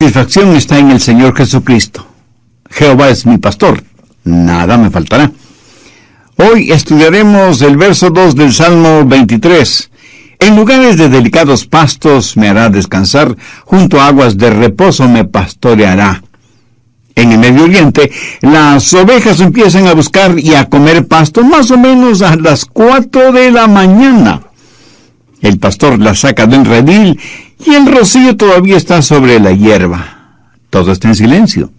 Satisfacción está en el Señor Jesucristo. Jehová es mi pastor, nada me faltará. Hoy estudiaremos el verso 2 del Salmo 23. En lugares de delicados pastos me hará descansar, junto a aguas de reposo me pastoreará. En el Medio Oriente, las ovejas empiezan a buscar y a comer pasto más o menos a las 4 de la mañana. El pastor las saca del redil y el rocío todavía está sobre la hierba. Todo está en silencio.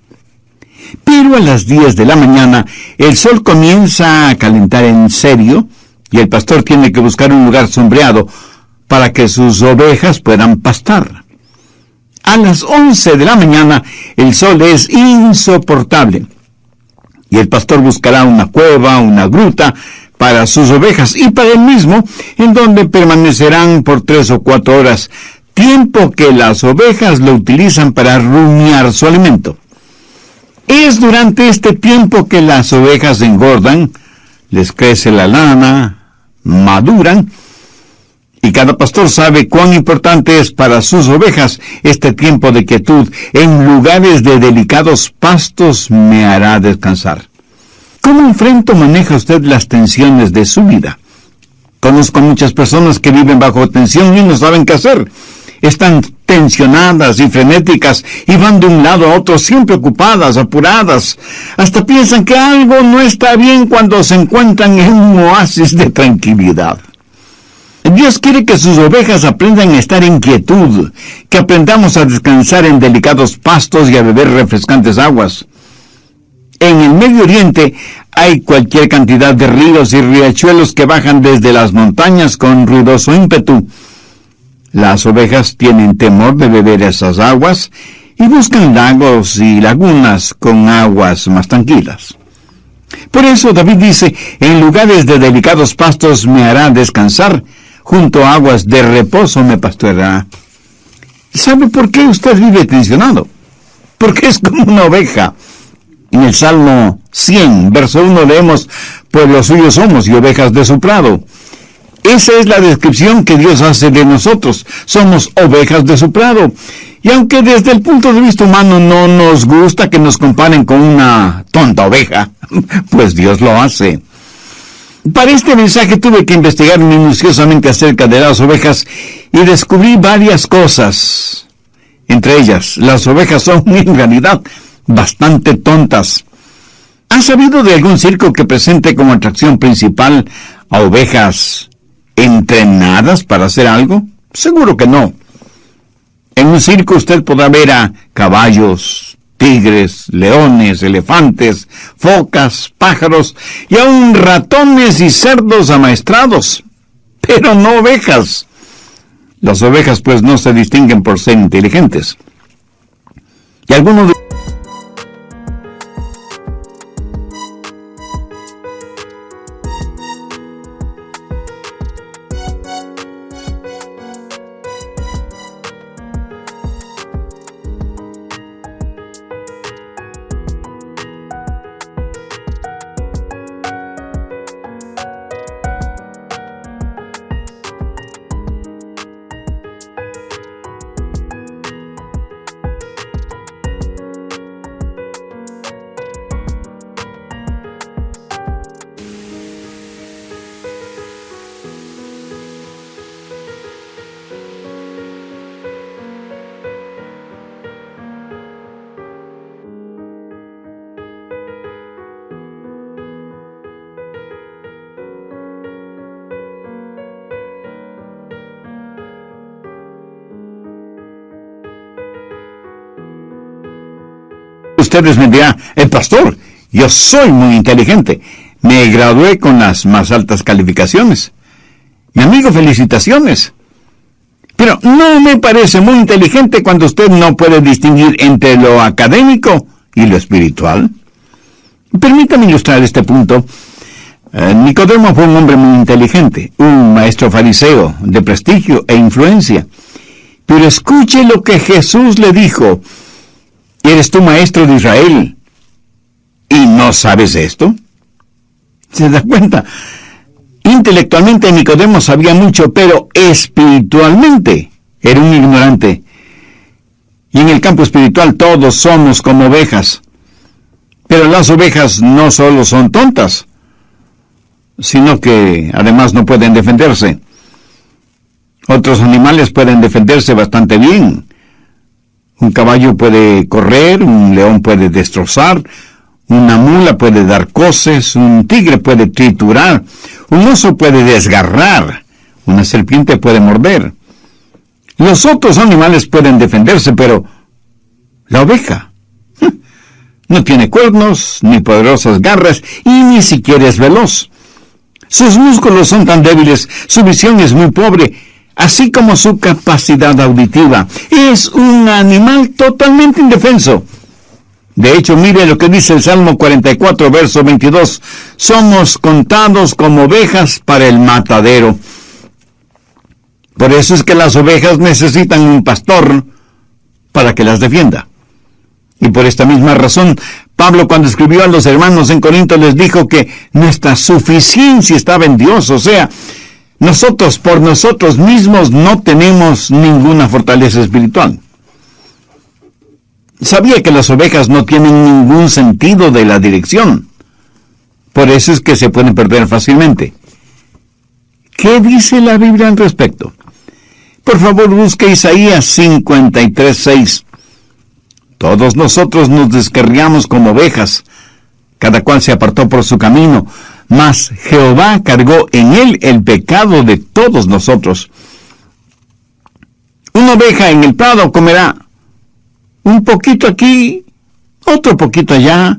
Pero a las 10 de la mañana, el sol comienza a calentar en serio y el pastor tiene que buscar un lugar sombreado para que sus ovejas puedan pastar. A las 11 de la mañana, el sol es insoportable y el pastor buscará una cueva, una gruta, para sus ovejas y para él mismo, en donde permanecerán por 3 o 4 horas, tiempo que las ovejas lo utilizan para rumiar su alimento. Es durante este tiempo que las ovejas engordan, les crece la lana, maduran, y cada pastor sabe cuán importante es para sus ovejas este tiempo de quietud. En lugares de delicados pastos me hará descansar. ¿Cómo enfrenta o maneja usted las tensiones de su vida? Conozco muchas personas que viven bajo tensión y no saben qué hacer. Están tensionadas y frenéticas y van de un lado a otro siempre ocupadas, apuradas. Hasta piensan que algo no está bien cuando se encuentran en un oasis de tranquilidad. Dios quiere que sus ovejas aprendan a estar en quietud, que aprendamos a descansar en delicados pastos y a beber refrescantes aguas. En el Medio Oriente hay cualquier cantidad de ríos y riachuelos que bajan desde las montañas con ruidoso ímpetu. Las ovejas tienen temor de beber esas aguas y buscan lagos y lagunas con aguas más tranquilas. Por eso David dice, en lugares de delicados pastos me hará descansar, junto a aguas de reposo me pastoreará. ¿Sabe por qué usted vive tensionado? Porque es como una oveja. En el Salmo 100, verso 1 leemos, pues los suyos somos y ovejas de su prado. Esa es la descripción que Dios hace de nosotros. Somos ovejas de su prado. Y aunque desde el punto de vista humano no nos gusta que nos comparen con una tonta oveja, pues Dios lo hace. Para este mensaje tuve que investigar minuciosamente acerca de las ovejas y descubrí varias cosas. Entre ellas, las ovejas son en realidad bastante tontas. ¿Has sabido de algún circo que presente como atracción principal a ovejas entrenadas para hacer algo? Seguro que no. En un circo usted podrá ver a caballos, tigres, leones, elefantes, focas, pájaros y aún ratones y cerdos amaestrados, pero no ovejas. Las ovejas pues no se distinguen por ser inteligentes. Y algunos de ustedes me dirán, pastor, yo soy muy inteligente. Me gradué con las más altas calificaciones. Mi amigo, felicitaciones. Pero no me parece muy inteligente cuando usted no puede distinguir entre lo académico y lo espiritual. Permítame ilustrar este punto. Nicodemo fue un hombre muy inteligente, un maestro fariseo de prestigio e influencia. Pero escuche lo que Jesús le dijo. ¿Eres tú maestro de Israel y no sabes esto? ¿Se da cuenta? Intelectualmente Nicodemo sabía mucho, pero espiritualmente era un ignorante. Y en el campo espiritual todos somos como ovejas. Pero las ovejas no solo son tontas, sino que además no pueden defenderse. Otros animales pueden defenderse bastante bien. Un caballo puede correr, un león puede destrozar, una mula puede dar coces, un tigre puede triturar, un oso puede desgarrar, una serpiente puede morder. Los otros animales pueden defenderse, pero la oveja no tiene cuernos, ni poderosas garras, y ni siquiera es veloz. Sus músculos son tan débiles, su visión es muy pobre, así como su capacidad auditiva. Es un animal totalmente indefenso. De hecho, mire lo que dice el Salmo 44, verso 22. Somos contados como ovejas para el matadero. Por eso es que las ovejas necesitan un pastor para que las defienda. Y por esta misma razón, Pablo, cuando escribió a los hermanos en Corinto, les dijo que nuestra suficiencia estaba en Dios. O sea, nosotros por nosotros mismos no tenemos ninguna fortaleza espiritual. Sabía que las ovejas no tienen ningún sentido de la dirección. Por eso es que se pueden perder fácilmente. ¿Qué dice la Biblia al respecto? Por favor, busque Isaías 53:6. Todos nosotros nos descarriamos como ovejas, cada cual se apartó por su camino, mas Jehová cargó en él el pecado de todos nosotros. Una oveja en el prado comerá un poquito aquí, otro poquito allá,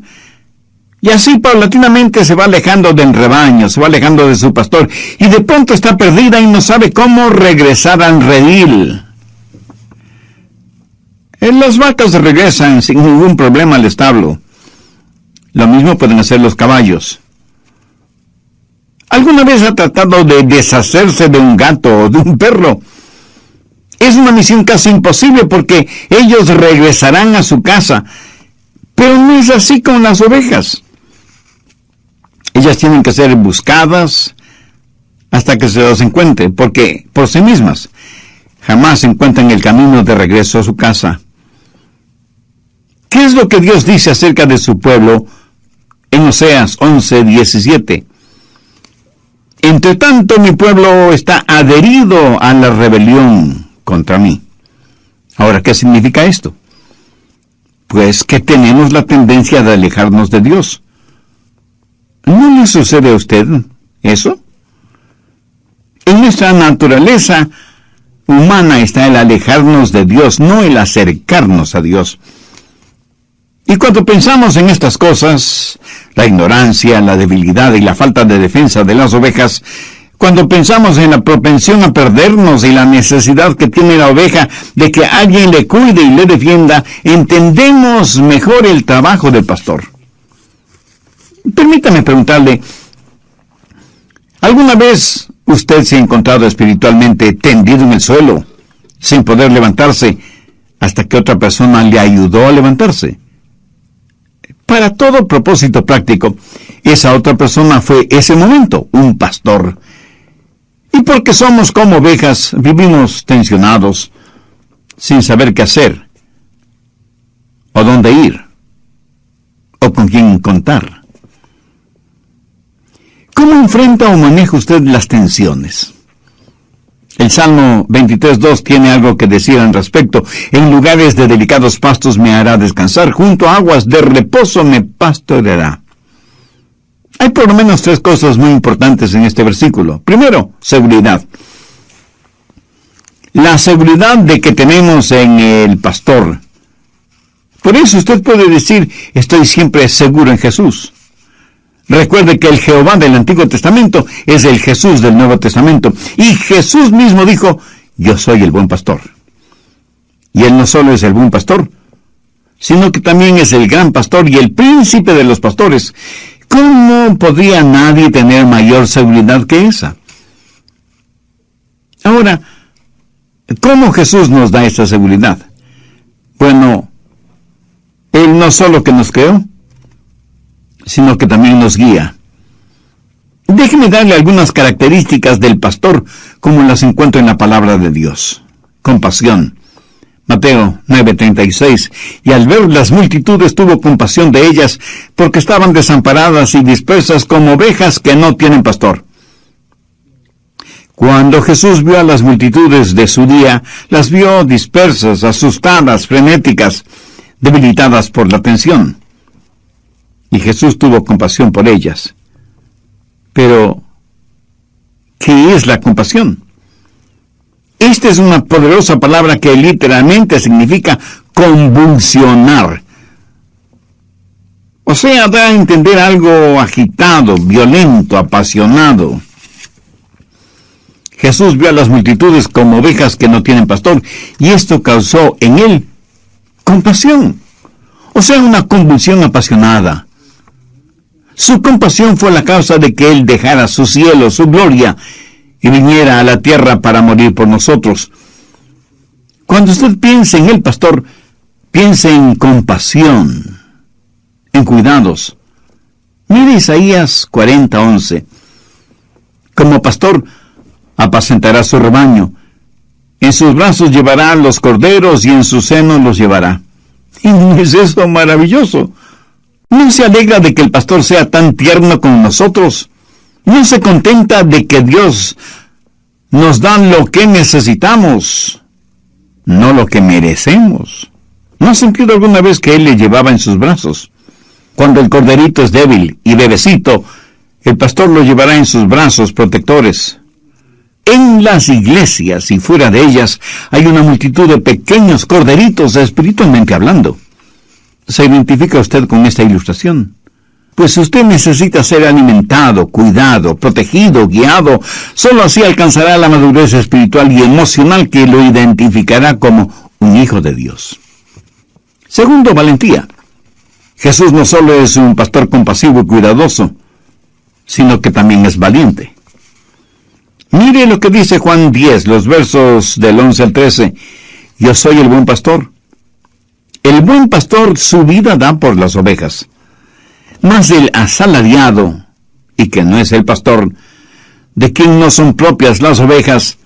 y así paulatinamente se va alejando del rebaño, se va alejando de su pastor, y de pronto está perdida y no sabe cómo regresar al redil. Las vacas regresan sin ningún problema al establo. Lo mismo pueden hacer los caballos. ¿Alguna vez ha tratado de deshacerse de un gato o de un perro? Es una misión casi imposible porque ellos regresarán a su casa. Pero no es así con las ovejas. Ellas tienen que ser buscadas hasta que se las encuentre, porque por sí mismas jamás encuentran el camino de regreso a su casa. ¿Qué es lo que Dios dice acerca de su pueblo en Oseas 11:17? Entre tanto, mi pueblo está adherido a la rebelión contra mí. Ahora, ¿qué significa esto? Pues que tenemos la tendencia de alejarnos de Dios. ¿No le sucede a usted eso? En nuestra naturaleza humana está el alejarnos de Dios, no el acercarnos a Dios. Y cuando pensamos en estas cosas, la ignorancia, la debilidad y la falta de defensa de las ovejas, cuando pensamos en la propensión a perdernos y la necesidad que tiene la oveja de que alguien le cuide y le defienda, entendemos mejor el trabajo del pastor. Permítame preguntarle, ¿alguna vez usted se ha encontrado espiritualmente tendido en el suelo, sin poder levantarse, hasta que otra persona le ayudó a levantarse? Para todo propósito práctico, esa otra persona fue ese momento, un pastor. Y porque somos como ovejas, vivimos tensionados, sin saber qué hacer, o dónde ir, o con quién contar. ¿Cómo enfrenta o maneja usted las tensiones? El Salmo 23:2 tiene algo que decir al respecto. En lugares de delicados pastos me hará descansar, junto a aguas de reposo me pastoreará. Hay por lo menos 3 cosas muy importantes en este versículo. Primero, seguridad. La seguridad de que tenemos en el pastor. Por eso usted puede decir, estoy siempre seguro en Jesús. Recuerde que el Jehová del Antiguo Testamento es el Jesús del Nuevo Testamento. Y Jesús mismo dijo, yo soy el buen pastor. Y Él no solo es el buen pastor, sino que también es el gran pastor y el príncipe de los pastores. ¿Cómo podría nadie tener mayor seguridad que esa? Ahora, ¿cómo Jesús nos da esa seguridad? Bueno, Él no solo que nos creó, sino que también nos guía. Déjeme darle algunas características del pastor, como las encuentro en la palabra de Dios. Compasión, Mateo 9:36, y al ver las multitudes tuvo compasión de ellas, porque estaban desamparadas y dispersas como ovejas que no tienen pastor. Cuando Jesús vio a las multitudes de su día, las vio dispersas, asustadas, frenéticas, debilitadas por la tensión. Y Jesús tuvo compasión por ellas. Pero, ¿qué es la compasión? Esta es una poderosa palabra que literalmente significa convulsionar. O sea, da a entender algo agitado, violento, apasionado. Jesús vio a las multitudes como ovejas que no tienen pastor, y esto causó en él compasión. O sea, una convulsión apasionada. Su compasión fue la causa de que él dejara su cielo, su gloria, y viniera a la tierra para morir por nosotros. Cuando usted piense en el pastor, piense en compasión, en cuidados. Mire Isaías 40:11. Como pastor, apacentará su rebaño. En sus brazos llevará los corderos y en su seno los llevará. ¿Y no es eso maravilloso? ¿No se alegra de que el pastor sea tan tierno con nosotros? ¿No se contenta de que Dios nos da lo que necesitamos, no lo que merecemos? ¿No ha sentido alguna vez que Él le llevaba en sus brazos? Cuando el corderito es débil y bebecito, el pastor lo llevará en sus brazos protectores. En las iglesias y fuera de ellas hay una multitud de pequeños corderitos espiritualmente hablando. ¿Se identifica usted con esta ilustración? Pues usted necesita ser alimentado, cuidado, protegido, guiado. Solo así alcanzará la madurez espiritual y emocional que lo identificará como un hijo de Dios. Segundo, valentía. Jesús no solo es un pastor compasivo y cuidadoso, sino que también es valiente. Mire lo que dice Juan 10, los versos del 11 al 13. Yo soy el buen pastor. El buen pastor su vida da por las ovejas. Mas el asalariado, y que no es el pastor, de quien no son propias las ovejas,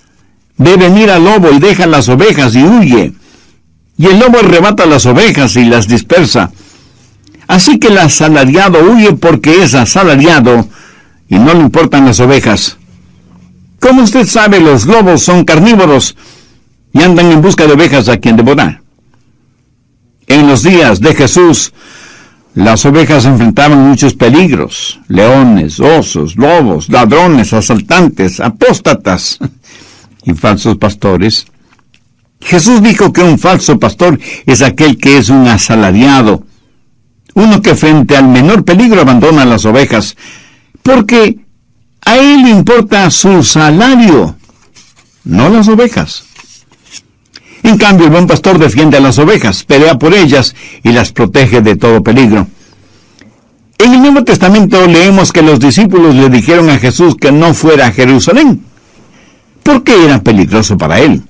ve venir al lobo y deja las ovejas y huye. Y el lobo arrebata las ovejas y las dispersa. Así que el asalariado huye porque es asalariado y no le importan las ovejas. Como usted sabe, los lobos son carnívoros y andan en busca de ovejas a quien devorar. En los días de Jesús, las ovejas enfrentaban muchos peligros: leones, osos, lobos, ladrones, asaltantes, apóstatas y falsos pastores. Jesús dijo que un falso pastor es aquel que es un asalariado, uno que frente al menor peligro abandona las ovejas, porque a él le importa su salario, no las ovejas. En cambio, el buen pastor defiende a las ovejas, pelea por ellas y las protege de todo peligro. En el Nuevo Testamento leemos que los discípulos le dijeron a Jesús que no fuera a Jerusalén, porque era peligroso para él.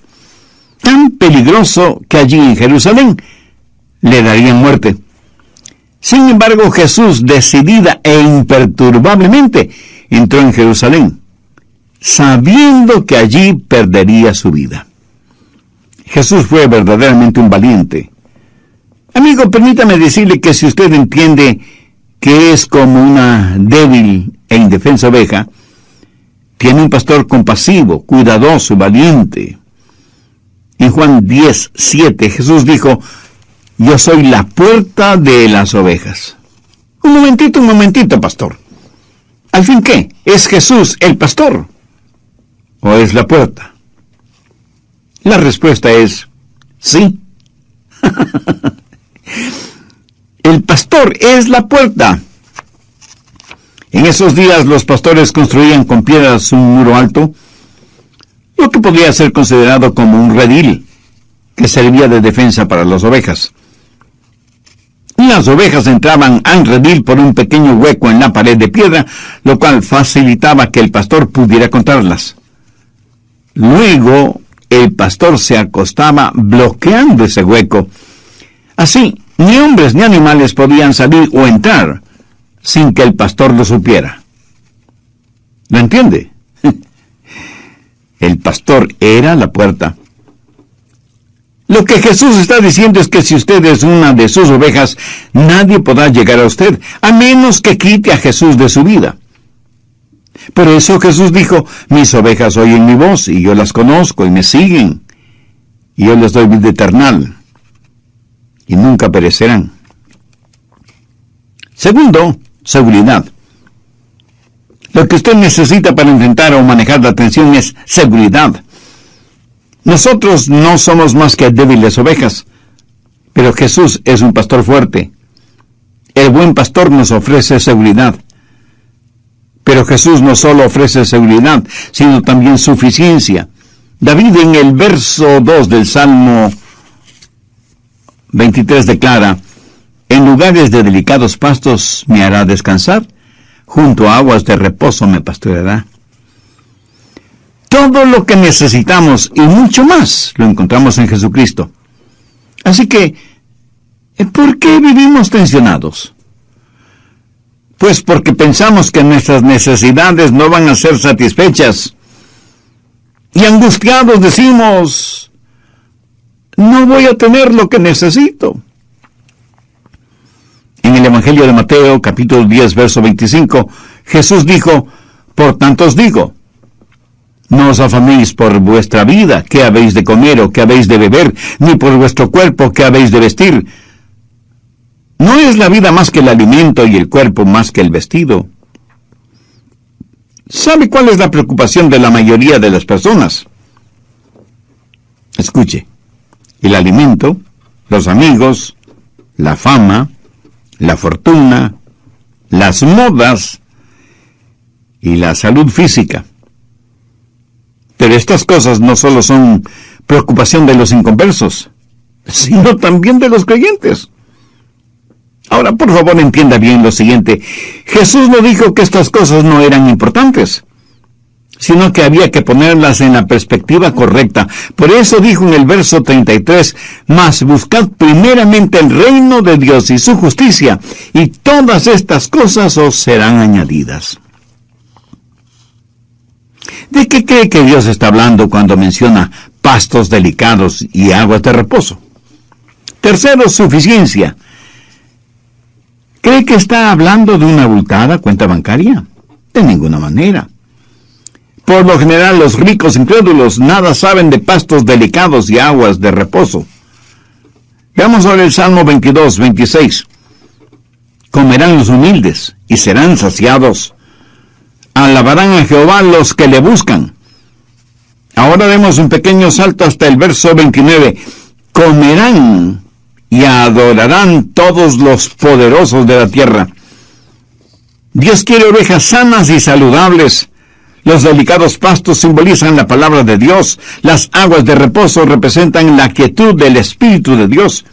Tan peligroso que allí en Jerusalén le darían muerte. Sin embargo, Jesús, decidida e imperturbablemente, entró en Jerusalén, sabiendo que allí perdería su vida. Jesús fue verdaderamente un valiente. Amigo, permítame decirle que si usted entiende que es como una débil e indefensa oveja, tiene un pastor compasivo, cuidadoso, valiente. En Juan 10:7, Jesús dijo: yo soy la puerta de las ovejas. Un momentito, pastor. ¿Al fin qué? ¿Es Jesús el pastor? ¿O es la puerta? La respuesta es sí. El pastor es la puerta. En esos días los pastores construían con piedras un muro alto, lo que podría ser considerado como un redil, que servía de defensa para las ovejas. Las ovejas entraban al redil por un pequeño hueco en la pared de piedra, lo cual facilitaba que el pastor pudiera contarlas. Luego, el pastor se acostaba bloqueando ese hueco. Así, ni hombres ni animales podían salir o entrar sin que el pastor lo supiera. ¿Lo entiende? El pastor era la puerta. Lo que Jesús está diciendo es que si usted es una de sus ovejas, nadie podrá llegar a usted, a menos que quite a Jesús de su vida. Por eso Jesús dijo, mis ovejas oyen mi voz, y yo las conozco, y me siguen, y yo les doy vida eterna, y nunca perecerán. Segundo, seguridad. Lo que usted necesita para enfrentar o manejar la tensión es seguridad. Nosotros no somos más que débiles ovejas, pero Jesús es un pastor fuerte. El buen pastor nos ofrece seguridad. Pero Jesús no solo ofrece seguridad, sino también suficiencia. David en el verso 2 del Salmo 23 declara, en lugares de delicados pastos me hará descansar, junto a aguas de reposo me pastoreará. Todo lo que necesitamos y mucho más lo encontramos en Jesucristo. Así que, ¿por qué vivimos tensionados? Pues porque pensamos que nuestras necesidades no van a ser satisfechas. Y angustiados decimos, no voy a tener lo que necesito. En el Evangelio de Mateo, capítulo 10, verso 25, Jesús dijo, por tanto os digo, no os afanéis por vuestra vida, qué habéis de comer o qué habéis de beber, ni por vuestro cuerpo, qué habéis de vestir. ¿No es la vida más que el alimento y el cuerpo más que el vestido? ¿Sabe cuál es la preocupación de la mayoría de las personas? Escuche, el alimento, los amigos, la fama, la fortuna, las modas y la salud física. Pero estas cosas no solo son preocupación de los inconversos, sino también de los creyentes. Ahora, por favor, entienda bien lo siguiente. Jesús no dijo que estas cosas no eran importantes, sino que había que ponerlas en la perspectiva correcta. Por eso dijo en el verso 33, mas buscad primeramente el reino de Dios y su justicia, y todas estas cosas os serán añadidas. ¿De qué cree que Dios está hablando cuando menciona pastos delicados y aguas de reposo? Tercero, suficiencia. ¿Cree que está hablando de una abultada cuenta bancaria? De ninguna manera. Por lo general, los ricos incrédulos nada saben de pastos delicados y aguas de reposo. Veamos ahora el Salmo 22, 26. Comerán los humildes y serán saciados. Alabarán a Jehová los que le buscan. Ahora demos un pequeño salto hasta el verso 29. Comerán y adorarán todos los poderosos de la tierra. Dios quiere ovejas sanas y saludables. Los delicados pastos simbolizan la palabra de Dios. Las aguas de reposo representan la quietud del Espíritu de Dios.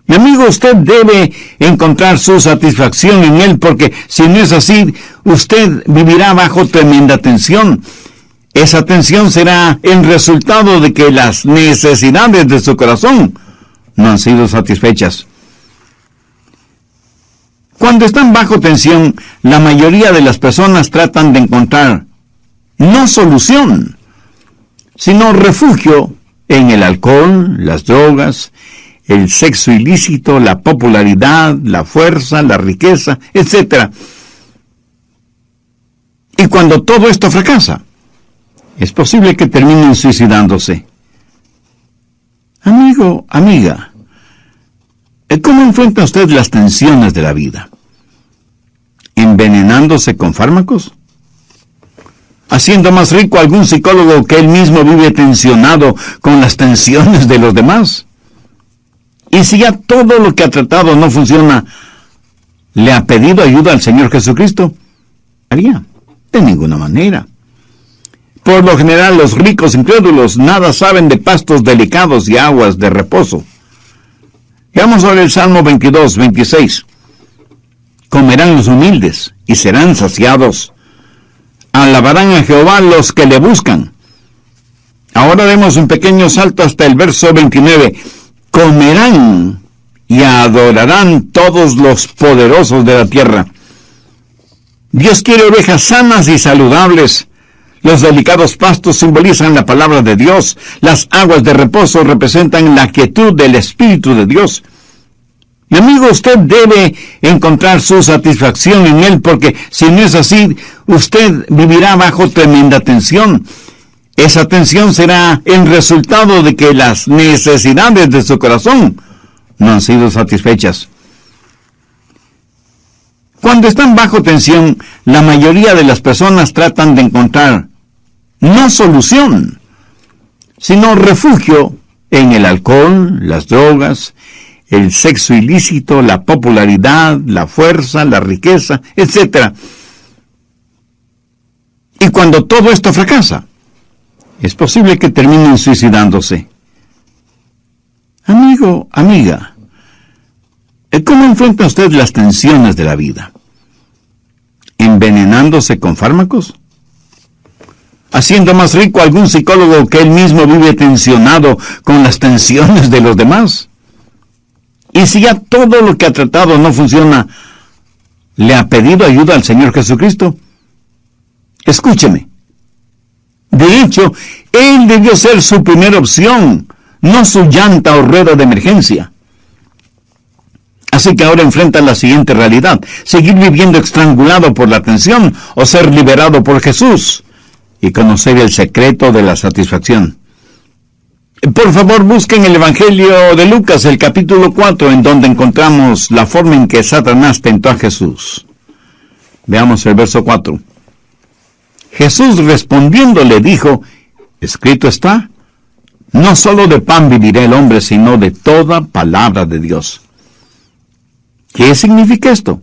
Mi amigo, usted debe encontrar su satisfacción en Él, porque si no es así, usted vivirá bajo tremenda tensión. Esa tensión será el resultado de que las necesidades de su corazón no han sido satisfechas. Cuando están bajo tensión, la mayoría de las personas tratan de encontrar no solución, sino refugio en el alcohol, las drogas, el sexo ilícito, la popularidad, la fuerza, la riqueza, etc. Y cuando todo esto fracasa, es posible que terminen suicidándose. Amigo, amiga, ¿cómo enfrenta usted las tensiones de la vida? ¿Envenenándose con fármacos? ¿Haciendo más rico a algún psicólogo que él mismo vive tensionado con las tensiones de los demás? Y si ya todo lo que ha tratado no funciona, ¿le ha pedido ayuda al Señor Jesucristo? ¿Haría? De ninguna manera. Por lo general, los ricos incrédulos nada saben de pastos delicados y aguas de reposo. Veamos ahora el Salmo 22, 26. Comerán los humildes y serán saciados. Alabarán a Jehová los que le buscan. Ahora demos un pequeño salto hasta el verso 29. Comerán y adorarán todos los poderosos de la tierra. Dios quiere ovejas sanas y saludables. Los delicados pastos simbolizan la palabra de Dios. Las aguas de reposo representan la quietud del Espíritu de Dios. Mi amigo, usted debe encontrar su satisfacción en Él, porque si no es así, usted vivirá bajo tremenda tensión. Esa tensión será el resultado de que las necesidades de su corazón no han sido satisfechas. Cuando están bajo tensión, la mayoría de las personas tratan de encontrar no solución, sino refugio en el alcohol, las drogas, el sexo ilícito, la popularidad, la fuerza, la riqueza, etc. Y cuando todo esto fracasa, es posible que terminen suicidándose. Amigo, amiga, ¿cómo enfrenta usted las tensiones de la vida? ¿Envenenándose con fármacos? ¿Haciendo más rico a algún psicólogo que él mismo vive tensionado con las tensiones de los demás? Y si ya todo lo que ha tratado no funciona, ¿le ha pedido ayuda al Señor Jesucristo? Escúcheme. De hecho, Él debió ser su primera opción, no su llanta o rueda de emergencia. Así que ahora enfrenta la siguiente realidad: seguir viviendo estrangulado por la tensión o ser liberado por Jesús y conocer el secreto de la satisfacción. Por favor, busquen el Evangelio de Lucas, el capítulo 4, en donde encontramos la forma en que Satanás tentó a Jesús. Veamos el verso 4. Jesús respondiendo le dijo: escrito está, no solo de pan vivirá el hombre, sino de toda palabra de Dios. ¿Qué significa esto?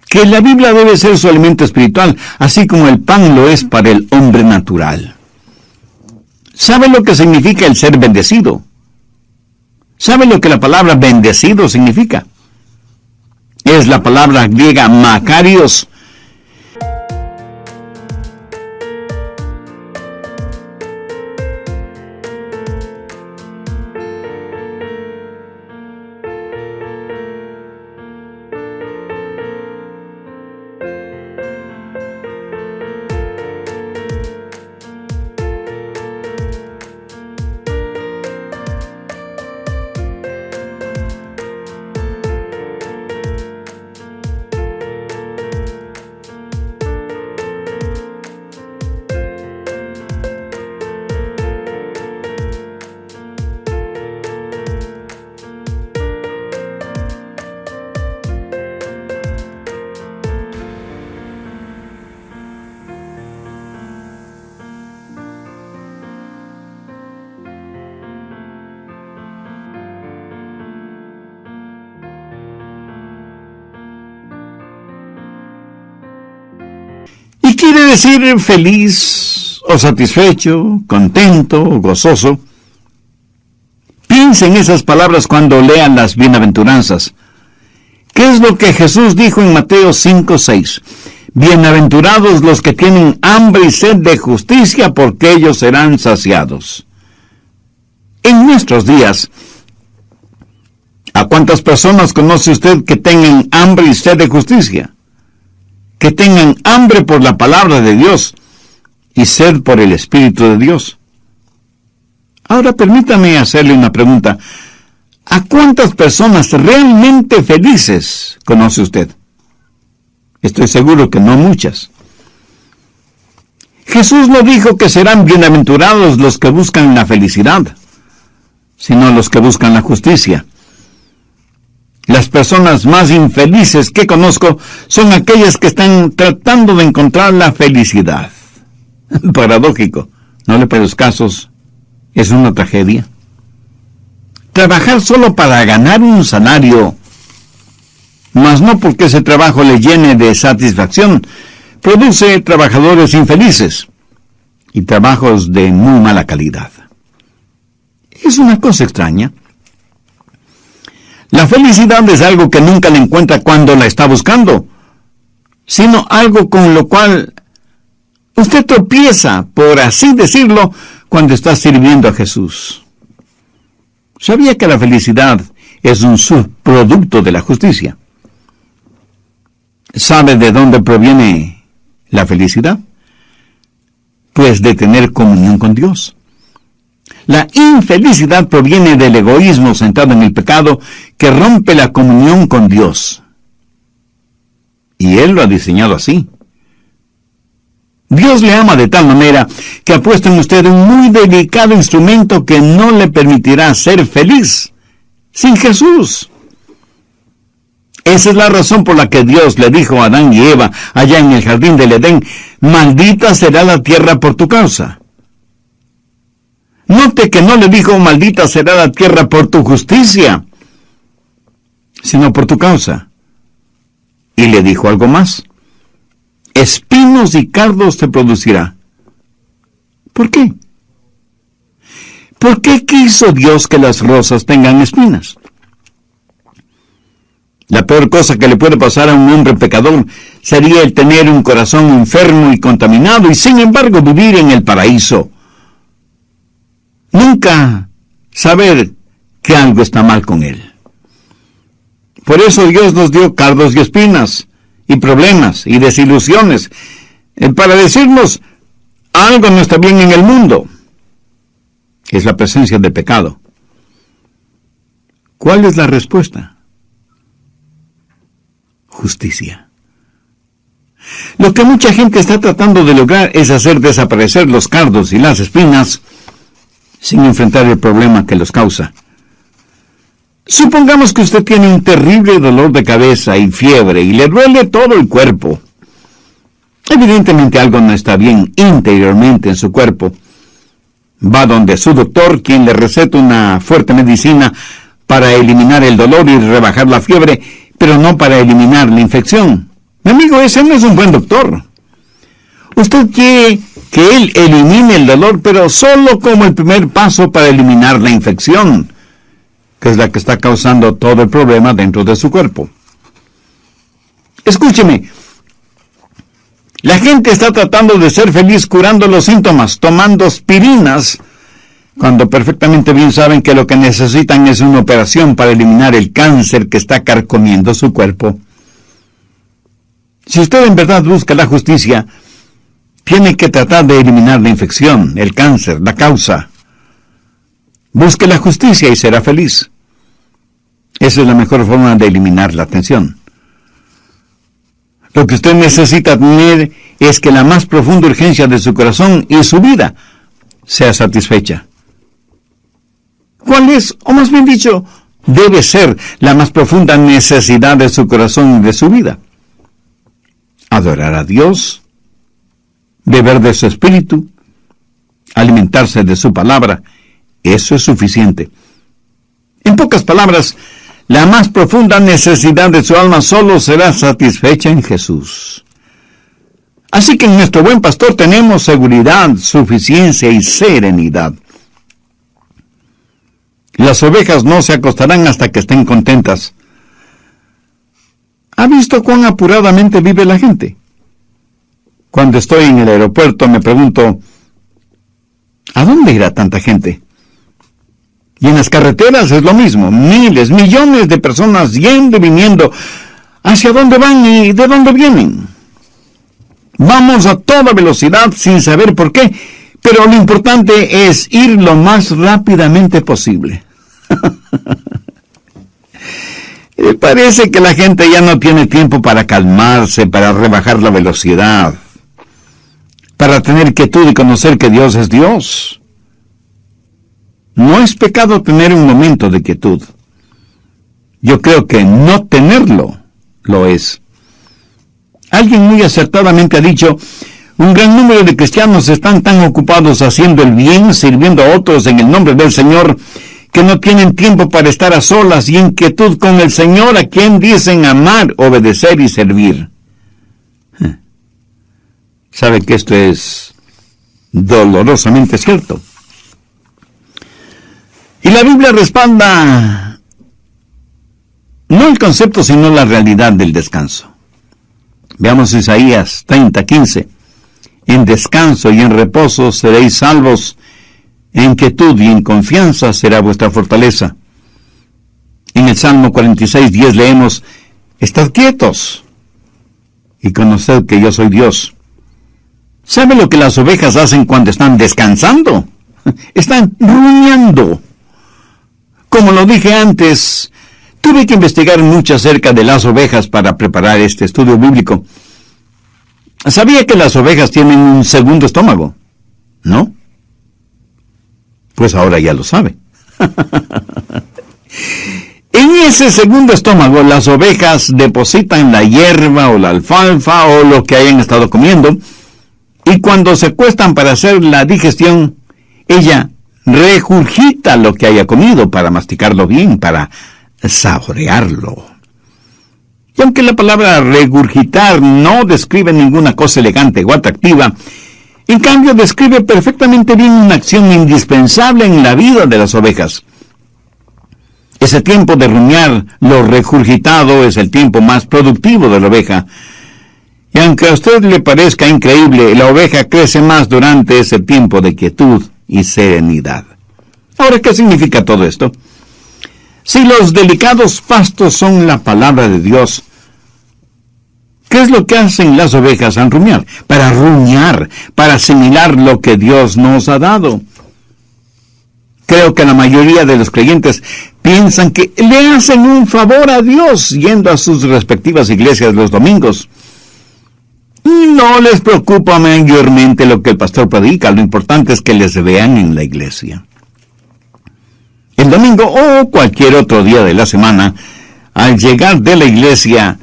Que la Biblia debe ser su alimento espiritual, así como el pan lo es para el hombre natural. ¿Sabe lo que significa el ser bendecido? ¿Sabe lo que la palabra bendecido significa? Es la palabra griega makarios. Y quiere decir feliz o satisfecho, contento o gozoso. Piense en esas palabras cuando lean las bienaventuranzas. ¿Qué es lo que Jesús dijo en Mateo 5:6? Bienaventurados los que tienen hambre y sed de justicia, porque ellos serán saciados. En nuestros días, ¿a cuántas personas conoce usted que tengan hambre y sed de justicia? Que tengan hambre por la palabra de Dios y sed por el Espíritu de Dios. Ahora permítame hacerle una pregunta. ¿A cuántas personas realmente felices conoce usted? Estoy seguro que no muchas. Jesús no dijo que serán bienaventurados los que buscan la felicidad, sino los que buscan la justicia. Las personas más infelices que conozco son aquellas que están tratando de encontrar la felicidad. Paradójico, ¿no le parece casos? Es una tragedia. Trabajar solo para ganar un salario, mas no porque ese trabajo le llene de satisfacción, produce trabajadores infelices y trabajos de muy mala calidad. Es una cosa extraña. La felicidad es algo que nunca la encuentra cuando la está buscando, sino algo con lo cual usted tropieza, por así decirlo, cuando está sirviendo a Jesús. ¿Sabía que la felicidad es un subproducto de la justicia? ¿Sabe de dónde proviene la felicidad? pues de tener comunión con Dios. La infelicidad proviene del egoísmo centrado en el pecado que rompe la comunión con Dios. Y Él lo ha diseñado así. Dios le ama de tal manera que ha puesto en usted un muy delicado instrumento que no le permitirá ser feliz sin Jesús. Esa es la razón por la que Dios le dijo a Adán y Eva allá en el jardín del Edén: maldita será la tierra por tu causa. Note que no le dijo maldita será la tierra por tu justicia, sino por tu causa. Y le dijo algo más: espinos y cardos te producirá. ¿Por qué? ¿Por qué quiso Dios que las rosas tengan espinas? La peor cosa que le puede pasar a un hombre pecador sería el tener un corazón enfermo y contaminado y sin embargo vivir en el paraíso. Nunca saber que algo está mal con él. Por eso Dios nos dio cardos y espinas, y problemas, y desilusiones, para decirnos algo no está bien en el mundo. Es la presencia del pecado. ¿Cuál es la respuesta? Justicia. Lo que mucha gente está tratando de lograr es hacer desaparecer los cardos y las espinas sin enfrentar el problema que los causa. Supongamos que usted tiene un terrible dolor de cabeza y fiebre y le duele todo el cuerpo. Evidentemente algo no está bien interiormente en su cuerpo. Va donde su doctor, quien le receta una fuerte medicina para eliminar el dolor y rebajar la fiebre, pero no para eliminar la infección. Mi amigo, ese no es un buen doctor. Usted quiere que él elimine el dolor, pero solo como el primer paso para eliminar la infección, que es la que está causando todo el problema dentro de su cuerpo. Escúcheme, la gente está tratando de ser feliz curando los síntomas, tomando aspirinas, cuando perfectamente bien saben que lo que necesitan es una operación para eliminar el cáncer que está carcomiendo su cuerpo. Si usted en verdad busca la justicia, tiene que tratar de eliminar la infección, el cáncer, la causa. Busque la justicia y será feliz. Esa es la mejor forma de eliminar la tensión. Lo que usted necesita tener es que la más profunda urgencia de su corazón y su vida sea satisfecha. ¿Cuál es, o más bien dicho, debe ser la más profunda necesidad de su corazón y de su vida? Adorar a Dios, beber de su espíritu, alimentarse de su palabra. Eso es suficiente. En pocas palabras, la más profunda necesidad de su alma solo será satisfecha en Jesús. Así que en nuestro buen pastor tenemos seguridad, suficiencia y serenidad. Las ovejas no se acostarán hasta que estén contentas. ¿Ha visto cuán apuradamente vive la gente? Cuando estoy en el aeropuerto me pregunto, ¿a dónde irá tanta gente? Y en las carreteras es lo mismo, miles, millones de personas yendo y viniendo. ¿Hacia dónde van y de dónde vienen? Vamos a toda velocidad sin saber por qué, pero lo importante es ir lo más rápidamente posible. Parece que la gente ya no tiene tiempo para calmarse, para rebajar la velocidad, para tener quietud y conocer que Dios es Dios. No es pecado tener un momento de quietud. Yo creo que no tenerlo lo es. Alguien muy acertadamente ha dicho, un gran número de cristianos están tan ocupados haciendo el bien, sirviendo a otros en el nombre del Señor, que no tienen tiempo para estar a solas y en quietud con el Señor, a quien dicen amar, obedecer y servir. ¿Sabe que esto es dolorosamente cierto? Y la Biblia respalda no el concepto, sino la realidad del descanso. Veamos Isaías 30:15. En descanso y en reposo seréis salvos, en quietud y en confianza será vuestra fortaleza. En el Salmo 46:10 leemos, estad quietos y conoced que yo soy Dios. ¿Sabe lo que las ovejas hacen cuando están descansando? Están rumiando. Como lo dije antes, tuve que investigar mucho acerca de las ovejas para preparar este estudio bíblico. ¿Sabía que las ovejas tienen un segundo estómago? ¿No? Pues ahora ya lo sabe. En ese segundo estómago, las ovejas depositan la hierba o la alfalfa o lo que hayan estado comiendo, y cuando se acuestan para hacer la digestión, ella regurgita lo que haya comido para masticarlo bien, para saborearlo. Y aunque la palabra regurgitar no describe ninguna cosa elegante o atractiva, en cambio describe perfectamente bien una acción indispensable en la vida de las ovejas. Ese tiempo de rumiar lo regurgitado es el tiempo más productivo de la oveja. Y aunque a usted le parezca increíble, la oveja crece más durante ese tiempo de quietud y serenidad. Ahora, ¿qué significa todo esto? Si los delicados pastos son la palabra de Dios, ¿qué es lo que hacen las ovejas al rumiar? Para rumiar, para asimilar lo que Dios nos ha dado. Creo que la mayoría de los creyentes piensan que le hacen un favor a Dios yendo a sus respectivas iglesias los domingos. Y no les preocupa mayormente lo que el pastor predica, lo importante es que les vean en la iglesia. El domingo o cualquier otro día de la semana, al llegar de la iglesia,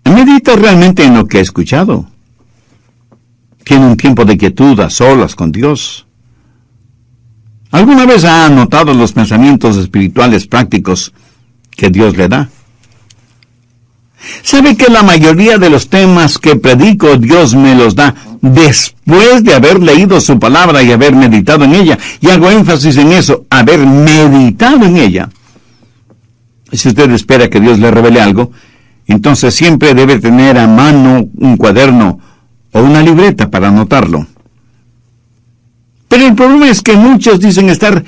medita realmente en lo que ha escuchado. Tiene un tiempo de quietud a solas con Dios. ¿Alguna vez ha notado los pensamientos espirituales prácticos que Dios le da? ¿Sabe que la mayoría de los temas que predico Dios me los da después de haber leído su palabra y haber meditado en ella? Y hago énfasis en eso, haber meditado en ella. Si usted espera que Dios le revele algo, entonces siempre debe tener a mano un cuaderno o una libreta para anotarlo. Pero el problema es que muchos dicen estar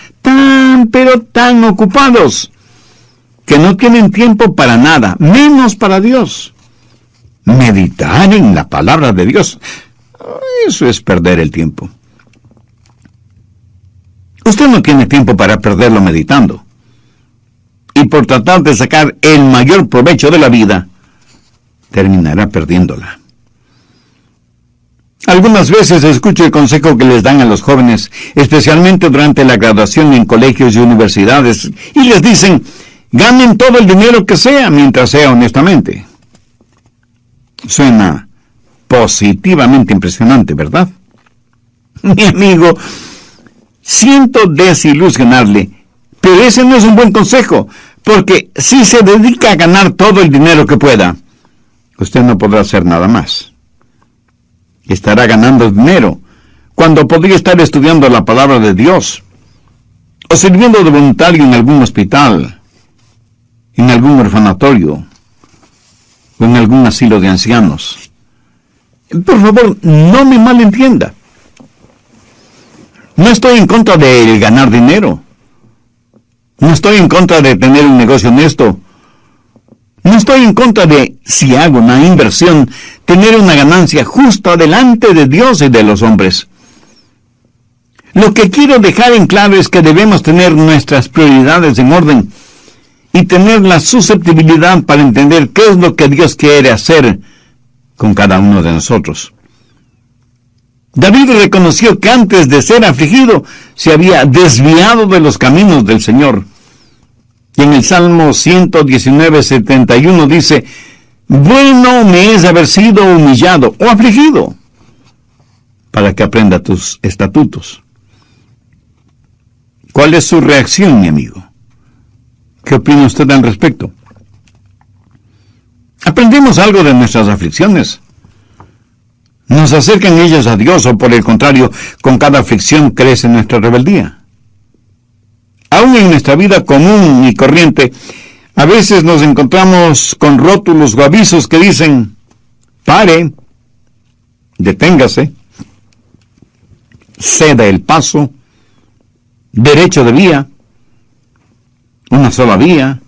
pero tan ocupados que no tienen tiempo para nada, menos para Dios. Meditar en la palabra de Dios, eso es perder el tiempo. Usted no tiene tiempo para perderlo meditando. Y por tratar de sacar el mayor provecho de la vida, terminará perdiéndola. Algunas veces escucho el consejo que les dan a los jóvenes, especialmente durante la graduación en colegios y universidades, y les dicen: ganen todo el dinero que sea, mientras sea honestamente. Suena positivamente impresionante, ¿verdad? Mi amigo, siento desilusionarle, pero ese no es un buen consejo, porque si se dedica a ganar todo el dinero que pueda, usted no podrá hacer nada más. Estará ganando dinero cuando podría estar estudiando la palabra de Dios, o sirviendo de voluntario en algún hospital, en algún orfanatorio, o en algún asilo de ancianos. Por favor, no me malentienda. No estoy en contra de ganar dinero. No estoy en contra de tener un negocio honesto. No estoy en contra de, si hago una inversión, tener una ganancia justa delante de Dios y de los hombres. Lo que quiero dejar en claro es que debemos tener nuestras prioridades en orden y tener la susceptibilidad para entender qué es lo que Dios quiere hacer con cada uno de nosotros. David reconoció que antes de ser afligido se había desviado de los caminos del Señor. Y en el Salmo 119:71 dice: bueno me es haber sido humillado o afligido, para que aprenda tus estatutos. ¿Cuál es su reacción, mi amigo? ¿Qué opina usted al respecto? ¿Aprendemos algo de nuestras aflicciones? ¿Nos acercan ellas a Dios o por el contrario, con cada aflicción crece nuestra rebeldía? Aún en nuestra vida común y corriente, a veces nos encontramos con rótulos o avisos que dicen: pare, deténgase, ceda el paso, derecho de vía, una sola vía,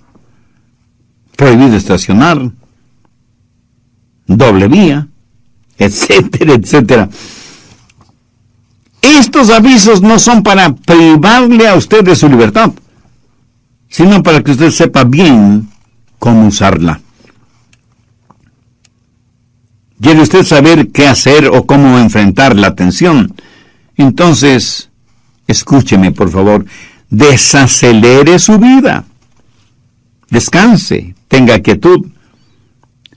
prohibido estacionar, doble vía, etcétera, etcétera. Estos avisos no son para privarle a usted de su libertad, sino para que usted sepa bien cómo usarla. ¿Quiere usted saber qué hacer o cómo enfrentar la tensión? Entonces, escúcheme, por favor. Desacelere su vida. Descanse, tenga quietud.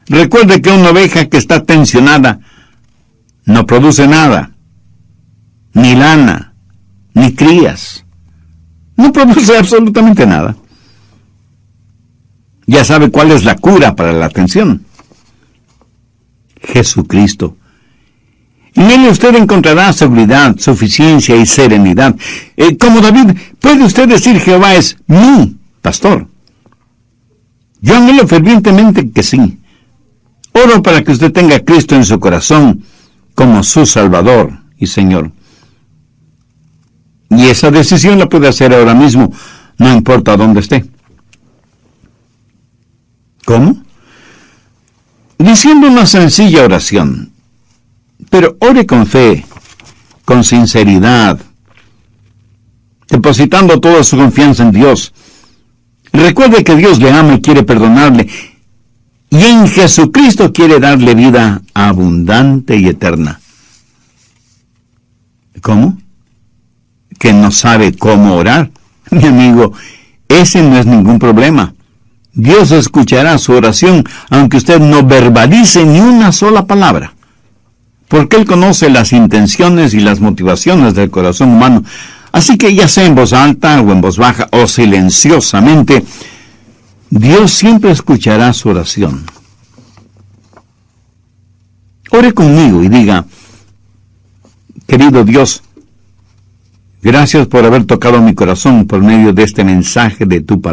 Recuerde que una oveja que está tensionada no produce nada, ni lana, ni crías. No produce absolutamente nada. Ya sabe cuál es la cura para la tensión. Jesucristo. En él usted encontrará seguridad, suficiencia y serenidad. Como David, puede usted decir: Jehová es mi pastor. Yo anhelo fervientemente que sí. Oro para que usted tenga a Cristo en su corazón como su Salvador y Señor. Y esa decisión la puede hacer ahora mismo, no importa dónde esté. ¿Cómo? Diciendo una sencilla oración. Pero ore con fe, con sinceridad, depositando toda su confianza en Dios. Recuerde que Dios le ama y quiere perdonarle, y en Jesucristo quiere darle vida abundante y eterna. ¿Cómo? ¿Que no sabe cómo orar? Mi amigo, ese no es ningún problema. Dios escuchará su oración, aunque usted no verbalice ni una sola palabra, porque Él conoce las intenciones y las motivaciones del corazón humano. Así que ya sea en voz alta o en voz baja o silenciosamente, Dios siempre escuchará su oración. Ore conmigo y diga: querido Dios, gracias por haber tocado mi corazón por medio de este mensaje de tu palabra.